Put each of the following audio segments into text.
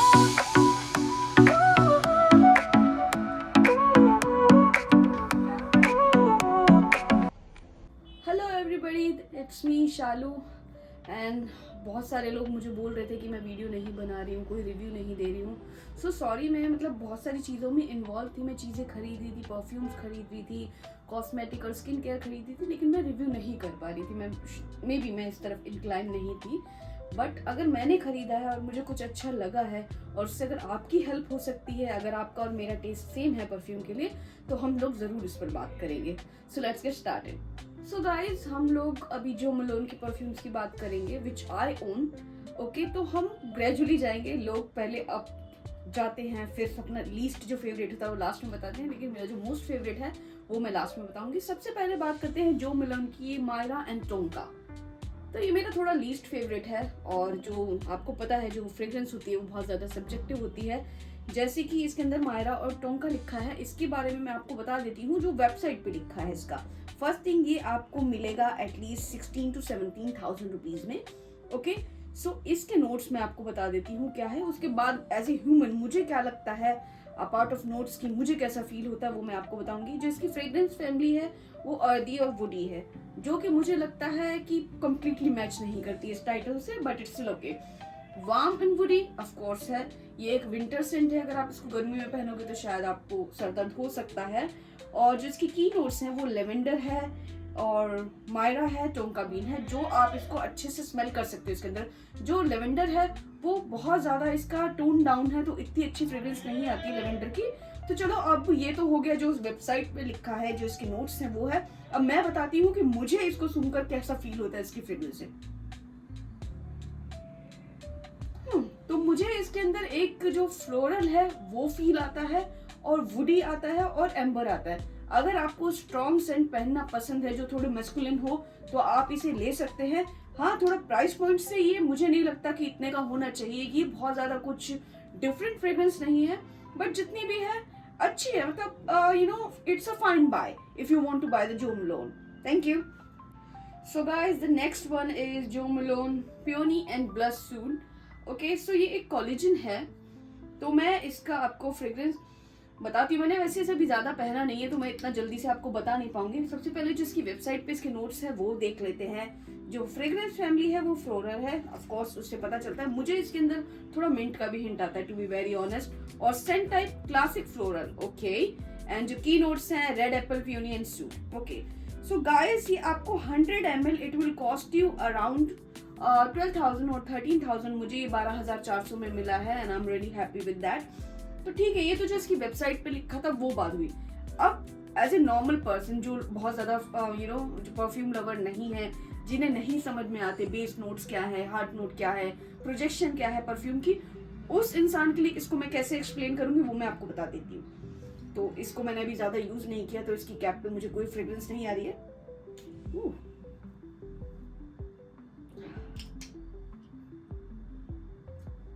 Hello everybody, it's me Shalu. And बहुत सारे लोग मुझे बोल रहे थे कि मैं वीडियो नहीं बना रही हूँ, कोई रिव्यू नहीं दे रही हूँ। सो सॉरी, मैं बहुत सारी चीज़ों में इन्वॉल्व थी। मैं चीज़ें खरीद रही थी, परफ्यूम्स खरीद रही थी, कॉस्मेटिक और स्किन केयर खरीद रही थी, लेकिन मैं रिव्यू नहीं कर पा रही थी। मैं इस तरफ इंक्लाइन नहीं थी। बट अगर मैंने खरीदा है और मुझे कुछ अच्छा लगा है और उससे अगर आपकी हेल्प हो सकती है, अगर आपका और मेरा टेस्ट सेम है परफ्यूम के लिए, तो हम लोग ज़रूर इस पर बात करेंगे। So let's get started. So guys, हम लोग अभी जो मलोन के परफ्यूम्स की बात करेंगे विच आई ओन। ओके, तो हम ग्रेजुअली जाएंगे। लोग पहले अप जाते हैं, फिर अपना लीस्ट जो फेवरेट होता है वो लास्ट में बताते हैं, लेकिन मेरा जो मोस्ट फेवरेट है वो मैं लास्ट में बताऊंगी। सबसे पहले बात करते हैं जो मलोन की, मायरा एंड टोंका। तो ये मेरा थोड़ा लीस्ट फेवरेट है। और जो आपको पता है, जो फ्रेग्रेंस होती है वो बहुत ज़्यादा सब्जेक्टिव होती है। जैसे कि इसके अंदर मायरा और टोंका लिखा है, इसके बारे में मैं आपको बता देती हूँ जो वेबसाइट पे लिखा है इसका। फर्स्ट थिंग, ये आपको मिलेगा एटलीस्ट 16 to 17,000 रुपीज में। ओके, सो इसके नोट्स मैं आपको बता देती हूँ क्या है। उसके बाद एज ए ह्यूमन मुझे क्या लगता है, अपार्ट ऑफ नोट्स की मुझे कैसा फील होता है, वो मैं आपको बताऊंगी। जो इसकी फ्रेग्रेंस फैमिली है वो अर्दी और वुडी है, जो कि मुझे लगता है कि कंप्लीटली मैच नहीं करती इस टाइटल से, but it's still okay. Warm and woody of course है। ये एक विंटर सेंट है, अगर आप इसको गर्मी में पहनोगे तो शायद आपको सर दर्द हो सकता है। और जो इसकी की नोट्स हैं वो लेवेंडर है और मायरा है, टोंका बीन है। जो आप इसको अच्छे से स्मेल कर सकते हो। इसके अंदर जो लेवेंडर है वो बहुत ज्यादा इसका टोन डाउन है, तो इतनी अच्छी फ्रेग्रेंस नहीं आती लेवेंडर की। तो चलो, अब ये तो हो गया जो उस वेबसाइट पे लिखा है, जो इसके नोट्स हैं वो है। अब मैं बताती हूँ कि मुझे इसको सुनकर कैसा फील होता है इसकी फ्रेग्रेंस से। तो मुझे इसके अंदर एक जो फ्लोरल है वो फील आता है, और वुडी आता है, और एम्बर आता है। अगर आपको स्ट्रॉन्ग सेंट पहनना पसंद है जो थोड़े मस्कुलिन हो, तो आप इसे ले सकते हैं। हाँ, थोड़ा प्राइस पॉइंट से ये मुझे नहीं लगता कि इतने का होना चाहिए। ये बहुत ज्यादा कुछ डिफरेंट फ्रेग्रेंस नहीं है, बट जितनी भी है अच्छी है। मतलब it's a fine buy if you want to buy the Jo Malone. Thank you. So guys, the next one is Jo Malone peony and blush suede. Okay, so ये एक कोलेजन है। तो मैं इसका आपको फ्रेग्रेंस बताती हूँ। मैंने वैसे इसे भी ज्यादा पहना नहीं है, तो मैं इतना जल्दी से आपको बता नहीं पाऊंगी। सबसे पहले जिसकी वेबसाइट पे इसके नोट्स है वो देख लेते हैं। जो फ्रेग्रेंस फैमिली है वो फ्लोरल है, ऑफ कोर्स उससे पता चलता है। मुझे इसके अंदर थोड़ा मिंट का भी हिंट आता है, टू बी वेरी ऑनेस्ट। और scent type classic floral. Okay, and जो की नोट्स हैं red apple, peony and suede. Okay, so guys, ये आपको 100 ml it will cost you around 12,000 और 13,000। मुझे ये 12,400 में मिला है, and I am really happy with that. तो ठीक है, ये तो जो इसकी वेबसाइट पे लिखा था वो बात हुई। अब एज ए नॉर्मल पर्सन जो बहुत ज्यादा जो परफ्यूम लवर नहीं है, जिन्हें नहीं समझ में आते बेस नोट्स क्या है, हार्ट नोट क्या है, प्रोजेक्शन क्या है परफ्यूम की, उस इंसान के लिए इसको मैं कैसे एक्सप्लेन करूंगी वो मैं आपको बता देती हूँ। तो इसको मैंने अभी ज्यादा यूज नहीं किया, तो इसकी कैप पे मुझे कोई फ्रेग्रेंस नहीं आ रही है।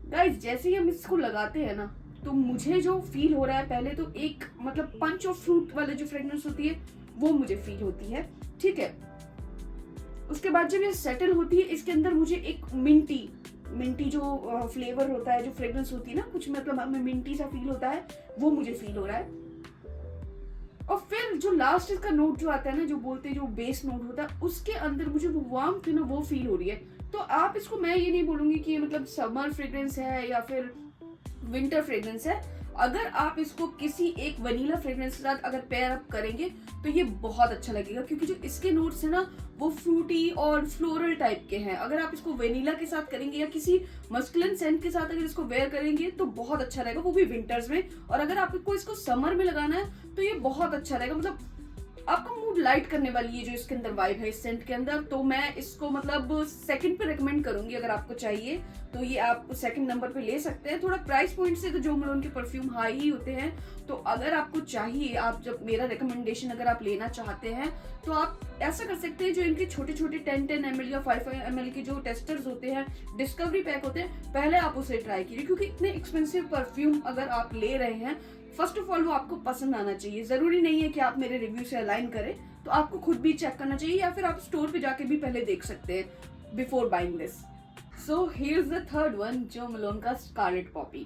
गाइस, जैसे ही हम इसको लगाते हैं ना, तो मुझे जो फील हो रहा है, पहले तो एक मतलब पंच ऑफ फ्रूट वाले जो फ्रेग्रेंस होती है वो मुझे फील होती है। ठीक है, उसके बाद जब ये सेटल होती है, इसके अंदर मुझे एक मिंटी जो फ्लेवर होता है, जो फ्रेग्रेंस होती है ना, कुछ मतलब हमें मिंटी सा फील होता है, वो मुझे फील हो रहा है। और फिर जो लास्ट इसका नोट जो आता है ना, जो बोलते हैं जो बेस नोट होता है, उसके अंदर मुझे वो वार्मथ है ना, वो फील हो रही है। तो आप इसको, मैं ये नहीं बोलूंगी कि मतलब समर फ्रेग्रेंस है या फिर विंटर फ्रेग्रेंस है। अगर आप इसको किसी एक वनीला फ्रेग्रेंस के साथ अगर पेयर अप करेंगे तो ये बहुत अच्छा लगेगा, क्योंकि जो इसके नोट्स है ना वो फ्रूटी और फ्लोरल टाइप के हैं। अगर आप इसको वेनिला के साथ करेंगे या किसी मस्कुलिन सेंट के साथ अगर इसको वेयर करेंगे तो बहुत अच्छा रहेगा, वो भी विंटर्स में। और अगर आपको इसको समर में लगाना है तो ये बहुत अच्छा रहेगा। मतलब आपका मूड लाइट करने वाली है जो इसके अंदर वाइब है इस सेंट के अंदर। तो मैं इसको मतलब सेकंड पे रेकमेंड करूंगी। अगर आपको चाहिए तो ये आप सेकंड नंबर पे ले सकते हैं। थोड़ा प्राइस पॉइंट से तो जो मलोन के परफ्यूम हाई ही होते हैं, तो अगर आपको चाहिए, आप जब मेरा रिकमेंडेशन अगर आप लेना चाहते हैं तो आप ऐसा कर सकते हैं। जो इनके छोटे छोटे 10 ml या 5 ml के जो टेस्टर्स होते हैं, डिस्कवरी पैक होते हैं, पहले आप उसे ट्राई कीजिए। क्योंकि इतने एक्सपेंसिव परफ्यूम अगर आप ले रहे हैं, फर्स्ट ऑफ ऑल वो आपको पसंद आना चाहिए। जरूरी नहीं है कि आप मेरे रिव्यू से अलाइन करें, तो आपको खुद भी चेक करना चाहिए, या फिर आप स्टोर पे जाके भी पहले देख सकते हैं before buying this. So here is the third one, जो मलोन का स्कारलेट पॉपी।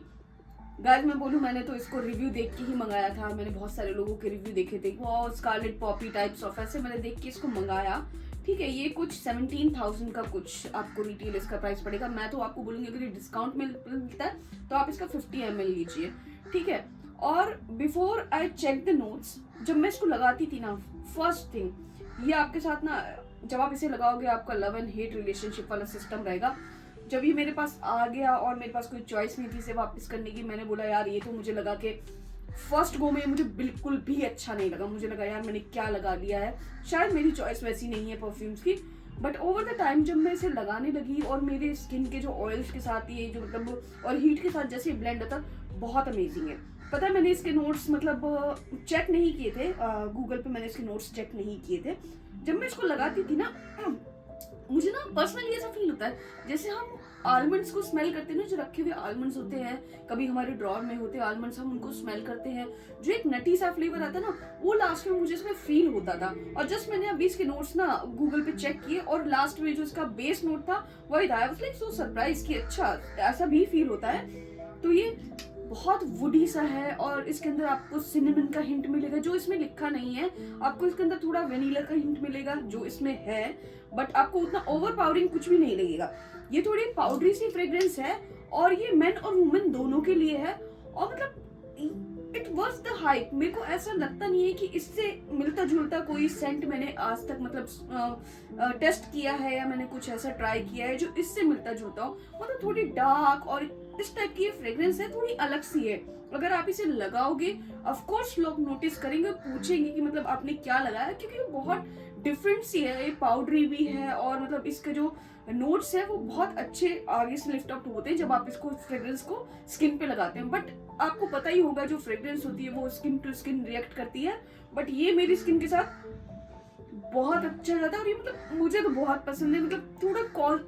गाइस मैं बोलूँ, मैंने तो इसको रिव्यू देख के ही मंगाया था। मैंने बहुत सारे लोगों के रिव्यू देखे थे, वो स्कारलेट पॉपी टाइप्स ऑफ, ऐसे मैंने देख के इसको मंगाया। ठीक है, ये कुछ 17,000 का कुछ आपको रिटेल इसका प्राइस पड़ेगा। मैं तो आपको बोलूँगी अगर ये डिस्काउंट मिलता है तो आप इसका 50 ml लीजिए। ठीक है, और before I check the notes, जब मैं इसको लगाती थी ना, फर्स्ट थिंग ये आपके साथ ना, जब आप इसे लगाओगे आपका लव एंड हेट रिलेशनशिप वाला सिस्टम रहेगा। जब ये मेरे पास आ गया और मेरे पास कोई चॉइस नहीं थी इसे वापस करने की, मैंने बोला यार ये तो मुझे लगा कि फर्स्ट गो में मुझे बिल्कुल भी अच्छा नहीं लगा। मुझे लगा यार मैंने क्या लगा लिया है, शायद मेरी चॉइस वैसी नहीं है परफ्यूम्स की। बट ओवर द टाइम जब मैं इसे लगाने लगी और मेरे स्किन के जो ऑयल्स के साथ ये जो मतलब और हीट के साथ जैसे ब्लेंड होता, बहुत अमेजिंग है। पता है मैंने इसके नोट्स मतलब चेक नहीं किए थे, गूगल पे मैंने इसके नोट्स चेक नहीं किए थे। जब मैं इसको लगाती थी ना, मुझे ना पर्सनली ऐसा फील होता है जैसे हम आलमंड्स को स्मेल करते हैं ना, जो रखे हुए आलमंड्स होते हैं, कभी हमारे ड्रॉर में होते हैं आलमंड्स, हम उनको स्मेल करते हैं, जो एक नटी सा फ्लेवर आता है ना, वो लास्ट में मुझे इसमें फील होता था। और जस्ट मैंने अभी इसके नोट्स ना गूगल पे चेक किए और लास्ट में जो इसका बेस नोट था वही था। I was like so surprise कि अच्छा ऐसा भी फील होता है। तो ये बहुत वुडी सा है और इसके अंदर आपको सिनेमन का हिंट मिलेगा जो इसमें लिखा नहीं है। आपको इसके अंदर थोड़ा वेनिला का हिंट मिलेगा जो इसमें है, बट आपको उतना ओवर पावरिंग कुछ भी नहीं लगेगा। ये थोड़ी पाउडरी सी फ्रेग्रेंस है और ये मेन और वुमेन दोनों के लिए है। और मतलब इट वाज द हाइप। मेरे को ऐसा लगता नहीं है कि इससे मिलता जुलता कोई सेंट मैंने आज तक मतलब टेस्ट किया है या मैंने कुछ ऐसा ट्राई किया है जो इससे मिलता जुलता हो। मतलब थोड़ी डार्क और इस टाइप की फ्रेग्रेंस है, थोड़ी अलग सी है। अगर आप इसे लगाओगे ऑफ कोर्स लोग नोटिस करेंगे, पूछेंगे कि मतलब आपने क्या लगाया, क्योंकि वो बहुत डिफरेंट सी है, ये पाउडरी भी है और मतलब इसके जो नोट्स है वो बहुत अच्छे आगे से लिफ्ट अप होते हैं जब आप इसको फ्रेग्रेंस को स्किन पे लगाते हैं। बट आपको पता ही होगा जो फ्रेग्रेंस होती है वो स्किन टू स्किन रिएक्ट करती है, बट ये मेरी स्किन के साथ बहुत अच्छा जाता है। और ये मतलब मुझे तो बहुत पसंद है। मतलब थोड़ा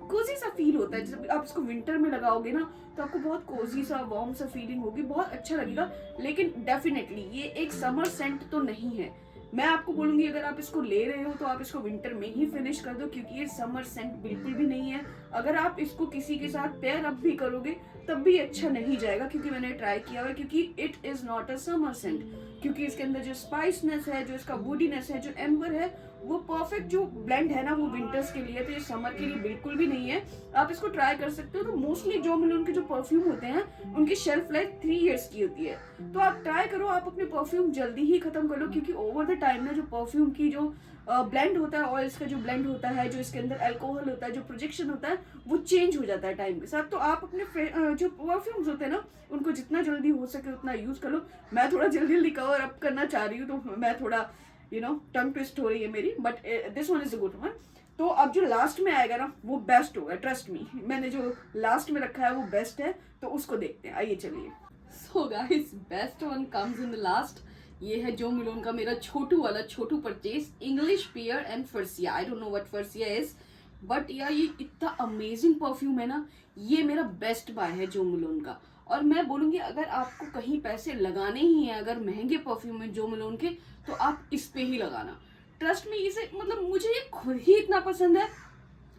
कोजी सा फील होता है, जब आप इसको विंटर में लगाओगे ना तो आपको बहुत कोजी सा वार्म सा फीलिंग होगी, बहुत अच्छा लगेगा। लेकिन डेफिनेटली ये एक समर सेंट तो नहीं है। मैं आपको बोलूंगी अगर आप इसको ले रहे हो तो आप इसको विंटर में ही फिनिश कर दो, क्योंकि ये समर सेंट बिल्कुल भी नहीं है। अगर आप इसको किसी के साथ पेयर अप भी करोगे तब भी अच्छा नहीं जाएगा, क्योंकि मैंने ट्राई किया हुआ, क्योंकि it is not a summer scent. क्योंकि इसके अंदर जो स्पाइसनेस है, जो इसका वुडीनेस है, जो एम्बर है, वो परफेक्ट जो ब्लेंड है ना वो विंटर्स के लिए, तो ये समर के लिए बिल्कुल भी नहीं है। आप इसको ट्राई कर सकते हो। तो मोस्टली जो मिलोन के जो परफ्यूम होते हैं उनकी शेल्फ लाइफ 3 इयर्स की होती है, तो आप ट्राई करो, आप अपने परफ्यूम जल्दी ही खत्म कर लो। क्योंकि ओवर द टाइम ना जो परफ्यूम की जो ब्लेंड होता है, ऑयल्स का जो ब्लेंड होता है, जो इसके अंदर अल्कोहल होता है, जो प्रोजेक्शन होता है, वो चेंज हो जाता है टाइम के साथ। तो आप अपने जो परफ्यूम्स होते हैं ना उनको जितना जल्दी हो सके उतना यूज कर लो। मैं थोड़ा जल्दी जल्दी कवर अप करना चाह रही हूँ, तो मैं थोड़ा टंग ट्विस्ट हो रही है मेरी, but this one is a good one. तो अब जो लास्ट में आएगा ना वो बेस्ट होगा, ट्रस्ट मी। मैंने जो लास्ट में रखा है वो बेस्ट है, तो उसको देखते हैं। आइए चलिए। So guys, best one comes in the last. ये है जो मिलोन का मेरा छोटू purchase, English pear and freesia. I don't know what freesia is, but यार ये इतना अमेजिंग परफ्यूम है ना, ये मेरा बेस्ट बाय है जो मिलोन का। और मैं बोलूंगी अगर आपको कहीं पैसे लगाने ही हैं, अगर महंगे परफ्यूम है जो मिलोन के, तो आप इस पे ही लगाना। ट्रस्ट में इसे मतलब मुझे ये खुद ही इतना पसंद है,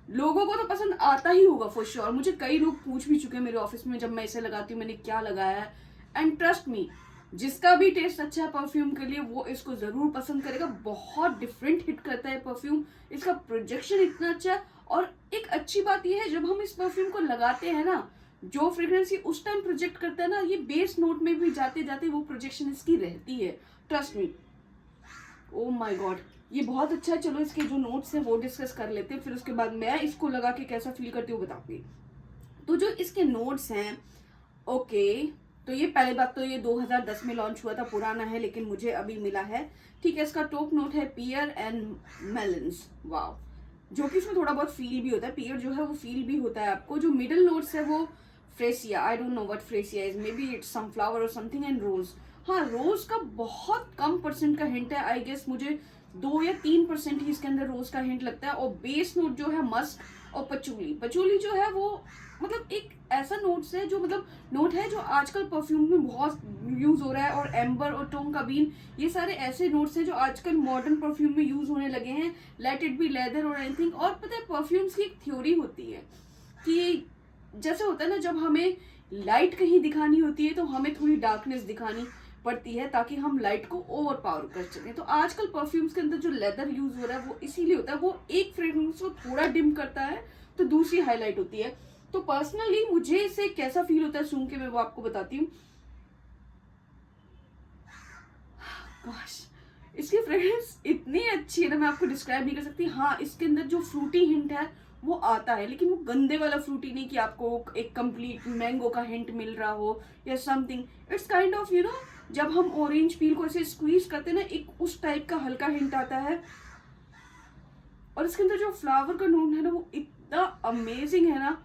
लोगों को तो पसंद आता ही होगा फॉर श्योर। मुझे कई लोग पूछ भी चुके हैं मेरे ऑफिस में जब मैं इसे लगाती हूँ मैंने क्या लगाया है। एंड ट्रस्ट मी, जिसका भी टेस्ट अच्छा है परफ्यूम के लिए वो इसको जरूर पसंद करेगा। बहुत डिफरेंट हिट करता है परफ्यूम, इसका प्रोजेक्शन इतना अच्छा है। और एक अच्छी बात यह है जब हम इस परफ्यूम को लगाते हैं ना, जो फ्रेग्रेंस ये उस टाइम प्रोजेक्ट करता है ना, ये बेस नोट में भी जाते जाते वो प्रोजेक्शन इसकी रहती है। Trust me, oh my God, ये बहुत अच्छा है। चलो इसके जो नोट्स हैं वो डिस्कस कर लेते हैं, फिर उसके बाद मैं इसको लगा के कैसा फील करती हूँ बताऊंगी। तो जो इसके नोट्स हैं, ओके, तो ये पहली बात तो ये 2010 में लॉन्च हुआ था, पुराना है लेकिन मुझे अभी मिला है। ठीक है, इसका टॉप नोट है पियर एंड मेलन्स, वाओ, जो कि इसमें थोड़ा बहुत फील भी होता है। पियर जो है वो फील भी होता है आपको। जो मिडिल नोट्स है वो freesia, I don't know what freesia is, may be it's sunflower और समथिंग, एंड रोज। हाँ, रोज का बहुत कम परसेंट का हिंट है, आई गेस मुझे 2 या 3% ही इसके अंदर रोज का हिंट लगता है। और बेस नोट जो है मस्क और पचूली जो है वो मतलब एक ऐसा नोट्स है जो मतलब नोट है जो आजकल परफ्यूम में बहुत यूज हो रहा है। और एम्बर और टोंकाबीन, ये सारे ऐसे नोट्स हैं जो आजकल मॉडर्न परफ्यूम में यूज होने लगे हैं, लेट इट बी लेदर और एनीथिंग। और पता है परफ्यूम्स की एक थ्योरी होती है कि जैसे होता है ना, जब हमें लाइट कहीं दिखानी होती है तो हमें थोड़ी डार्कनेस दिखानी पड़ती है ताकि हम लाइट को ओवर पावर कर सकें। तो आजकल परफ्यूम्स के अंदर जो लेदर यूज हो रहा है वो इसीलिए होता है, वो एक फ्रेग्रेंस को थोड़ा डिम करता है तो दूसरी हाईलाइट होती है। तो पर्सनली मुझे इसे कैसा फील होता है सूंघ के, मैं वो आपको बताती हूँ। इसकी फ्रेग्रेंस इतनी अच्छी है ना, मैं आपको डिस्क्राइब नहीं कर सकती। हाँ, इसके अंदर जो फ्रूटी हिंट है वो आता है, लेकिन वो गंदे वाला फ्रूटी नहीं कि आपको एक कंप्लीट मैंगो का हिंट मिल रहा हो या something. It's kind of you know, जब हम ऑरेंज पील को ऐसे स्क्वीज करते हैं ना, एक उस टाइप का हल्का हिंट आता है। और इसके अंदर जो फ्लावर का नोट है ना वो इतना अमेजिंग है ना।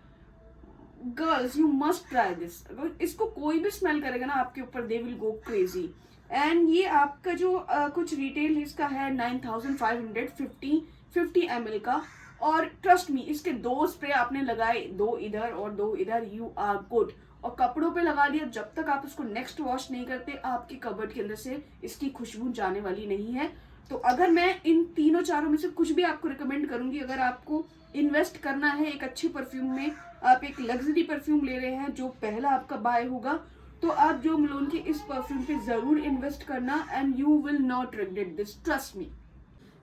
Girls you must try this. अगर इसको कोई भी स्मेल करेगा ना आपके ऊपर, they will go crazy. And ये आपका जो कुछ रिटेल इसका है 9550 ml का। और ट्रस्ट मी, इसके 2 स्प्रे आपने लगाए, 2 इधर और 2 इधर, यू आर गुड। और कपड़ों पे लगा लिया, जब तक आप इसको नेक्स्ट वॉश नहीं करते आपके कबर्ड के अंदर से इसकी खुशबू जाने वाली नहीं है। तो अगर मैं इन तीनों चारों में से कुछ भी आपको रिकमेंड करूंगी, अगर आपको इन्वेस्ट करना है एक अच्छे परफ्यूम में, आप एक लग्जरी परफ्यूम ले रहे हैं जो पहला आपका बाय होगा, तो आप जो मलोन के इस परफ्यूम पे जरूर इन्वेस्ट करना and you will not regret this, trust me.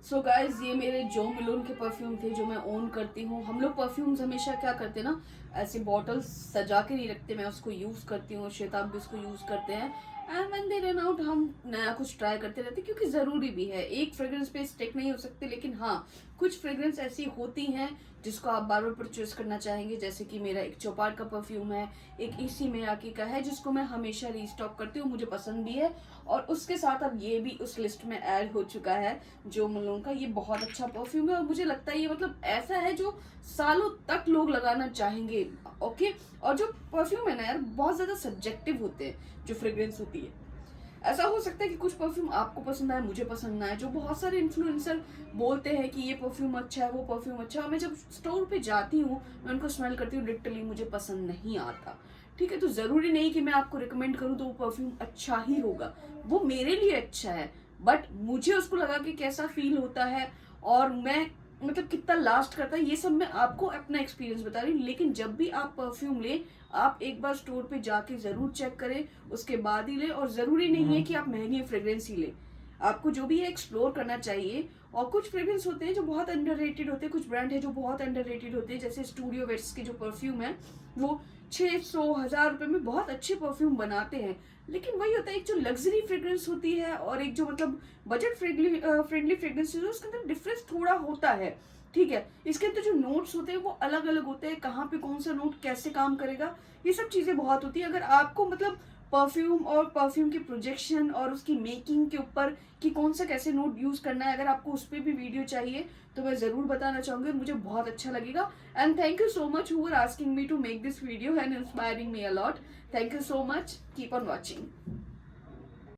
So guys, ये मेरे जो मलोन के परफ्यूम थे जो मैं ओन करती हूँ। हम लोग परफ्यूम्स हमेशा क्या करते हैं ना, ऐसे बॉटल्स सजा के नहीं रखते। मैं उसको यूज करती हूँ, श्वेताब भी उसको यूज करते हैं। And when they run out हम नया कुछ ट्राई करते रहते हैं, क्योंकि जरूरी भी है। एक फ्रेग्रेंस पे स्टिक नहीं हो सकते, लेकिन हाँ, कुछ फ्रेग्रेंस ऐसी होती हैं जिसको आप बार बार परचेज करना चाहेंगे। जैसे कि मेरा एक चौपाट का परफ्यूम है, एक इसी मियाकी का है जिसको मैं हमेशा रीस्टॉक करती हूँ, मुझे पसंद भी है। और उसके साथ अब ये भी उस लिस्ट में ऐड हो चुका है जो मलोन का। ये बहुत अच्छा परफ्यूम है और मुझे लगता है ये मतलब ऐसा है जो सालों तक लोग लगाना चाहेंगे। ओके, और जो परफ्यूम है ना यार, बहुत ज्यादा सब्जेक्टिव होते हैं जो फ्रेग्रेंस होती है। ऐसा हो सकता है कि कुछ परफ्यूम आपको पसंद आए, मुझे पसंद ना आए। जो बहुत सारे इन्फ्लुएंसर बोलते हैं कि ये परफ्यूम अच्छा है, वो परफ्यूम अच्छा है, मैं जब स्टोर पे जाती हूँ, मैं उनको स्मेल करती हूँ, लिटरली मुझे पसंद नहीं आता। ठीक है, तो जरूरी नहीं कि मैं आपको रिकमेंड करूँ तो वो परफ्यूम अच्छा ही होगा। वो मेरे लिए अच्छा है, बट मुझे उसको लगा कि कैसा फील होता है और मैं मतलब कितना लास्ट करता है, ये सब मैं आपको अपना एक्सपीरियंस बता रही हूँ। लेकिन जब भी आप परफ्यूम ले, आप एक बार स्टोर पे जाके जरूर चेक करें, उसके बाद ही ले। और जरूरी नहीं है कि आप महंगी फ्रेग्रेंस ही ले, आपको जो भी है एक्सप्लोर करना चाहिए। और कुछ फ्रेग्रेंस होते हैं जो बहुत अंडररेटेड होते हैं, कुछ ब्रांड है जो बहुत अंडररेटेड होते हैं। जैसे स्टूडियो वेट्स के जो परफ्यूम है वो 600-1000 रुपए में बहुत अच्छे परफ्यूम बनाते हैं। लेकिन वही होता है, एक जो लग्जरी फ्रेग्रेंस होती है और एक जो मतलब बजट फ्रेंडली फ्रेग्रेंस है, उसके अंदर डिफरेंस थोड़ा होता है। ठीक है, इसके अंदर जो नोट्स होते हैं वो अलग अलग होते हैं, कहाँ पे कौन सा नोट कैसे काम करेगा, ये सब चीजें बहुत होती है। अगर आपको मतलब परफ्यूम और परफ्यूम की प्रोजेक्शन और उसकी मेकिंग के ऊपर कि कौन सा कैसे नोट यूज करना है, अगर आपको उस पर भी वीडियो चाहिए तो मैं जरूर बताना चाहूंगी, मुझे बहुत अच्छा लगेगा। And thank you so much who are asking me to make this video and inspiring me a lot. Thank you so much, keep on watching.